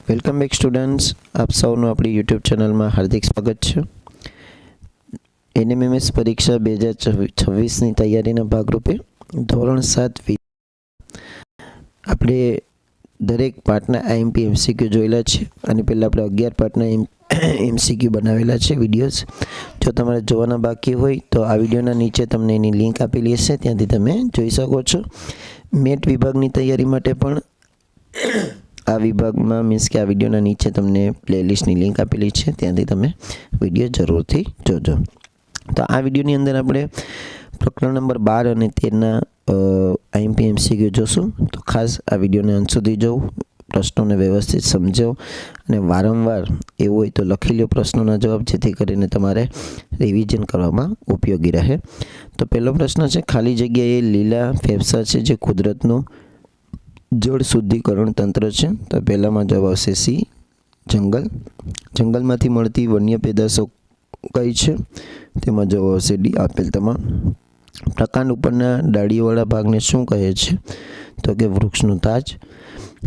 Welcome back students, આપ સૌનું આપણી યુટ્યુબ ચેનલમાં હાર્દિક સ્વાગત છે। એનએમએમએસ પરીક્ષા 2026ની તૈયારીના ભાગરૂપે ધોરણ 7 આપણે દરેક પાર્ટના આઈએમપી એમસીક્યુ જોયેલા છે અને પહેલાં આપણે 11 પાર્ટના એમસીક્યુ બનાવેલા છે વિડીયોઝ। જો તમારે જોવાના બાકી હોય તો આ વિડીયોના નીચે તમને એની લિંક આપેલી હશે, ત્યાંથી તમે જોઈ શકો છો। મેટ વિભાગની તૈયારી માટે પણ આ વિભાગમાં મીન્સ કે આ વિડીયોના નીચે તમને પ્લેલિસ્ટની લિંક આપેલી છે, ત્યાંથી તમે વિડીયો જરૂરથી જોજો। તો આ વિડીયોની અંદર આપણે પ્રકરણ નંબર 12 અને 13ના આઈએમપી એમસીક્યુ જોશું। તો ખાસ આ વિડીયોને અંત સુધી જોવું, પ્રશ્નોને વ્યવસ્થિત સમજો અને વારંવાર એવું હોય તો લખી લો પ્રશ્નોના જવાબ, જેથી કરીને તમારે રિવિઝન કરવામાં ઉપયોગી રહે। તો પહેલો પ્રશ્ન છે, ખાલી જગ્યાએ લીલા ફેફસા છે જે કુદરતનું જળ શુદ્ધિકરણ તંત્ર છે। તો પહેલામાં જવાબ આવશે સી, જંગલ। જંગલમાંથી મળતી વન્ય પેદાશો કઈ છે? તેમાં જવાબ આવશે ડી, આપેલ તમામ। પ્રકાંડ ઉપરના ડાળીવાળા ભાગને શું કહે છે? તો કે વૃક્ષનું તાજ।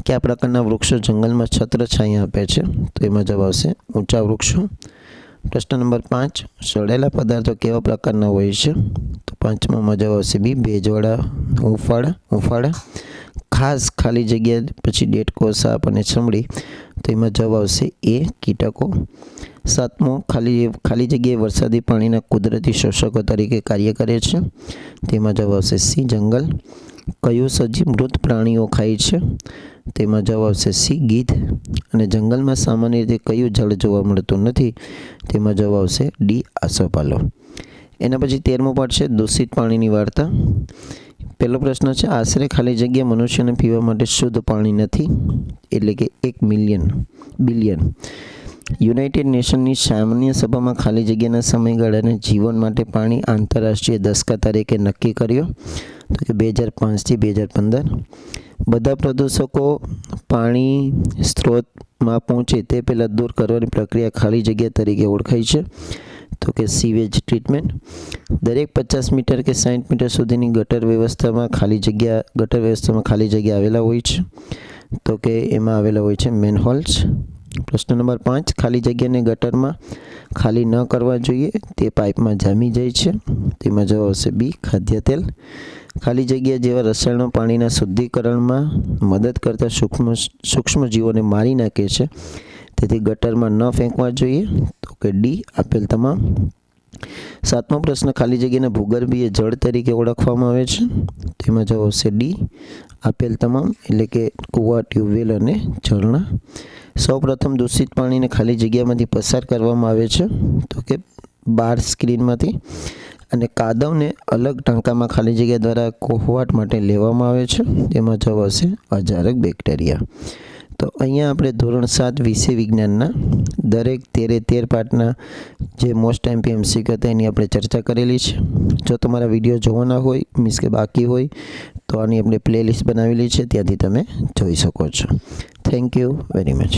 કયા પ્રકારના વૃક્ષો જંગલમાં છત્ર છાયા આપે છે? તો એમાં જવાબ આવશે ઊંચા વૃક્ષો। પ્રશ્ન નંબર 5, સડેલા પદાર્થો કેવા પ્રકારના હોય છે? તો પાંચમામાં જવાબ આવશે બી, ભેજવાળા હુંફાળા। ખાસ ખાલી જગ્યા પછી દેડકો, સાપ અને ચમડી, તો એમાં જવાબ આવશે એ, કીટકો। સાતમો, ખાલી જગ્યાએ વરસાદી પાણીના કુદરતી શોષકો તરીકે કાર્ય કરે છે? તેમાં જવાબ આવશે સી, જંગલ। કયું સજીવ મૃત પ્રાણીઓ ખાય છે? તેમાં જવાબ આવશે સી, ગીધ। અને જંગલમાં સામાન્ય રીતે કયું ઝાડ જોવા મળતું નથી? તેમાં જવાબ આવશે ડી, આસોપાલવ। એના પછી 13મો પાઠ છે, દૂષિત પાણીની વાર્તા। પહેલો પ્રશ્ન છે, આશરે ખાલી જગ્યા મનુષ્યને પીવા માટે શુદ્ધ પાણી નથી, એટલે કે 1 બિલિયન। યુનાઇટેડ નેશનની સામાન્ય સભામાં ખાલી જગ્યાના સમયગાળાને જીવન માટે પાણી આંતરરાષ્ટ્રીય દશકા તરીકે નક્કી કર્યો, તો કે 2005થી 2015। બધા પ્રદૂષકો પાણી સ્ત્રોતમાં પહોંચે તે પહેલાં દૂર કરવાની પ્રક્રિયા ખાલી જગ્યા તરીકે ઓળખાય છે, તો કે સીવેજ ટ્રીટમેન્ટ। દરેક 50 મીટર કે 60 મીટર સુધીની ગટર વ્યવસ્થામાં ખાલી જગ્યા આવેલા હોય છે, તો કે એમાં આવેલા હોય છે મેનહોલ્સ। પ્રશ્ન નંબર 5, ખાલી જગ્યાને ગટરમાં ખાલી ન કરવા જોઈએ, તે પાઇપમાં જામી જાય છે? તેમાં જવાબ આવશે બી, ખાદ્ય તેલ। ખાલી જગ્યા જેવા રસાયણો પાણીના શુદ્ધિકરણમાં મદદ કરતા સૂક્ષ્મ જીવોને મારી નાખે છે, તેથી ગટરમાં ન ફેંકવા જોઈએ, તો કે ડી, આપેલ તમામ। 7મો પ્રશ્ન, ખાલી જગ્યાને ભૂગર્ભીય જળ તરીકે ઓળખવામાં આવે છે? તેમાં જવાબ આવશે ડી, આપેલ તમામ, એટલે કે કૂવા, ટ્યુબવેલ અને ઝરણા। સૌપ્રથમ દૂષિત પાણીને ખાલી જગ્યામાંથી પસાર કરવામાં આવે છે, તો કે બાર સ્ક્રીનમાંથી। અને કાદવને અલગ ટાંકામાં ખાલી જગ્યા દ્વારા કોહવાટ માટે લેવામાં આવે છે, તેમાં જવાબ આવશે અજારક બેક્ટેરિયા। તો અહીંયા આપણે ધોરણ 7 વિષય વિજ્ઞાનના દરેક 13 પાઠના જે મોસ્ટ આઈએમપી એમસીક્યુ હતા એની આપણે ચર્ચા કરેલી છે। જો તમારા વિડીયો જોવાના હોય, મીન્સ કે બાકી હોય, તો આની આપણે પ્લેલિસ્ટ બનાવેલી છે, ત્યાંથી તમે જોઈ શકો છો। Thank you very much.